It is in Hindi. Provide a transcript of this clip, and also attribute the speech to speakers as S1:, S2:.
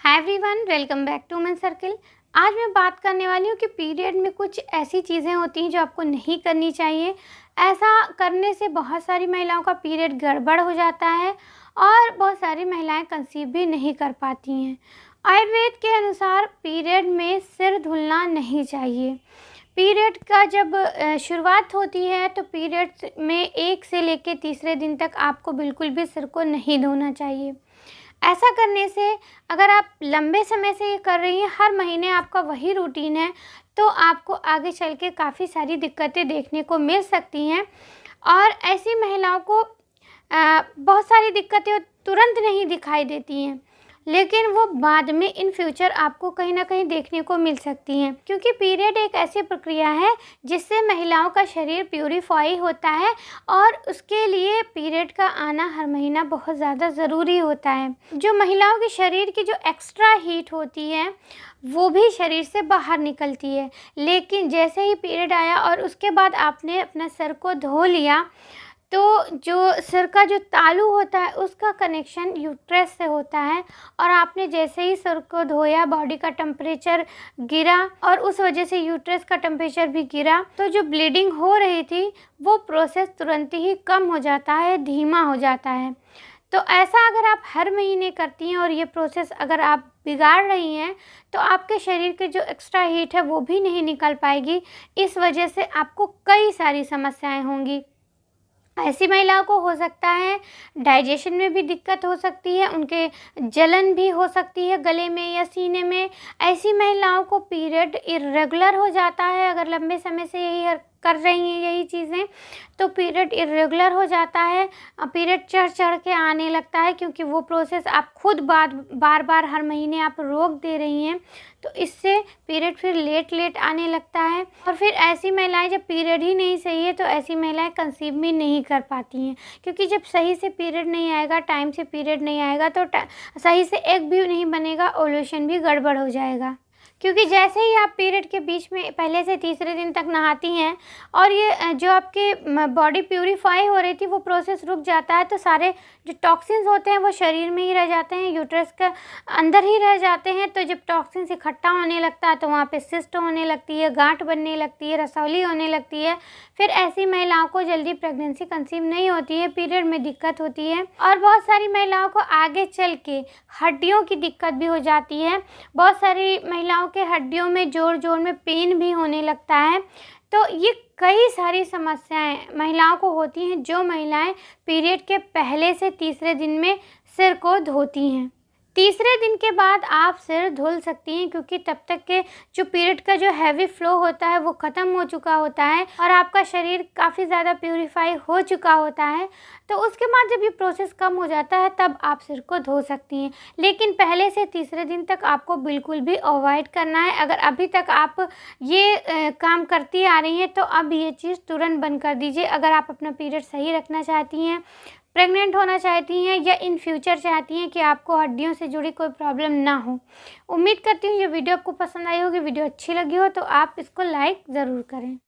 S1: Hi everyone, welcome back to women circle. आज मैं बात करने वाली हूँ कि पीरियड में कुछ ऐसी चीज़ें होती हैं जो आपको नहीं करनी चाहिए। ऐसा करने से बहुत सारी महिलाओं का पीरियड गड़बड़ हो जाता है और बहुत सारी महिलाएं कंसीव भी नहीं कर पाती हैं। आयुर्वेद के अनुसार पीरियड में सिर धुलना नहीं चाहिए। पीरियड का जब शुरुआत होती है तो पीरियड में 1 से लेकर तीसरे दिन तक आपको बिल्कुल भी सिर को नहीं धोना चाहिए। ऐसा करने से अगर आप लंबे समय से ये कर रही हैं, हर महीने आपका वही रूटीन है, तो आपको आगे चल के काफ़ी सारी दिक्कतें देखने को मिल सकती हैं। और ऐसी महिलाओं को बहुत सारी दिक्कतें तुरंत नहीं दिखाई देती हैं, लेकिन वो बाद में इन फ्यूचर आपको कहीं ना कहीं देखने को मिल सकती हैं, क्योंकि पीरियड एक ऐसी प्रक्रिया है जिससे महिलाओं का शरीर प्यूरिफाई होता है और उसके लिए पीरियड का आना हर महीना बहुत ज़्यादा ज़रूरी होता है। जो महिलाओं के शरीर की जो एक्स्ट्रा हीट होती है वो भी शरीर से बाहर निकलती है, लेकिन जैसे ही पीरियड आया और उसके बाद आपने अपना सर को धो लिया तो जो सिर का जो तालू होता है उसका कनेक्शन यूट्रस से होता है, और आपने जैसे ही सिर को धोया बॉडी का टेम्परेचर गिरा और उस वजह से यूट्रस का टेम्परेचर भी गिरा, तो जो ब्लीडिंग हो रही थी वो प्रोसेस तुरंत ही कम हो जाता है, धीमा हो जाता है। तो ऐसा अगर आप हर महीने करती हैं और ये प्रोसेस अगर आप बिगाड़ रही हैं तो आपके शरीर के जो एक्स्ट्रा हीट है वो भी नहीं निकल पाएगी। इस वजह से आपको कई सारी समस्याएं होंगी। ऐसी महिलाओं को हो सकता है डाइजेशन में भी दिक्कत हो सकती है, उनके जलन भी हो सकती है गले में या सीने में। ऐसी महिलाओं को पीरियड इर्रेगुलर हो जाता है, अगर लंबे समय से यही कर रही हैं यही चीज़ें तो पीरियड इर्रेगुलर हो जाता है। पीरियड चढ़ के आने लगता है, क्योंकि वो प्रोसेस आप खुद बार बार हर महीने आप रोक दे रही हैं, तो इससे पीरियड फिर लेट आने लगता है। और फिर ऐसी महिलाएं जब पीरियड ही नहीं सही है तो ऐसी महिलाएं कंसीव भी नहीं कर पाती हैं, क्योंकि जब सही से पीरियड नहीं आएगा, टाइम से पीरियड नहीं आएगा तो सही से एग भी नहीं बनेगा, ओव्यूलेशन भी गड़बड़ हो जाएगा। क्योंकि जैसे ही आप पीरियड के बीच में पहले से तीसरे दिन तक नहाती हैं और ये जो आपकी बॉडी प्यूरिफाई हो रही थी वो प्रोसेस रुक जाता है, तो सारे जो टॉक्सिन्स होते हैं वो शरीर में ही रह जाते हैं, यूट्रस के अंदर ही रह जाते हैं। तो जब टॉक्सिन्स इकट्ठा होने लगता है तो वहाँ पे सिस्ट होने लगती है, गांठ बनने लगती है, रसौली होने लगती है। फिर ऐसी महिलाओं को जल्दी प्रेगनेंसी कंसीव नहीं होती है, पीरियड में दिक्कत होती है। और बहुत सारी महिलाओं को आगे चल के हड्डियों की दिक्कत भी हो जाती है। बहुत सारी महिलाओं के हड्डियों में जोड़ में पेन भी होने लगता है। तो ये कई सारी समस्याएं महिलाओं को होती हैं जो महिलाएं पीरियड के पहले से तीसरे दिन में सिर को धोती हैं। तीसरे दिन के बाद आप सिर धुल सकती हैं, क्योंकि तब तक के जो पीरियड का जो हैवी फ्लो होता है वो ख़त्म हो चुका होता है और आपका शरीर काफ़ी ज़्यादा प्यूरिफाई हो चुका होता है। तो उसके बाद जब ये प्रोसेस कम हो जाता है तब आप सिर को धो सकती हैं, लेकिन पहले से तीसरे दिन तक आपको बिल्कुल भी अवॉइड करना है। अगर अभी तक आप ये काम करती आ रही हैं तो अब ये चीज़ तुरंत बंद कर दीजिए। अगर आप अपना पीरियड सही रखना चाहती हैं, प्रेग्नेंट होना चाहती हैं या इन फ्यूचर चाहती हैं कि आपको हड्डियों से जुड़ी कोई प्रॉब्लम ना हो। उम्मीद करती हूँ ये वीडियो आपको पसंद आई होगी। वीडियो अच्छी लगी हो तो आप इसको लाइक ज़रूर करें।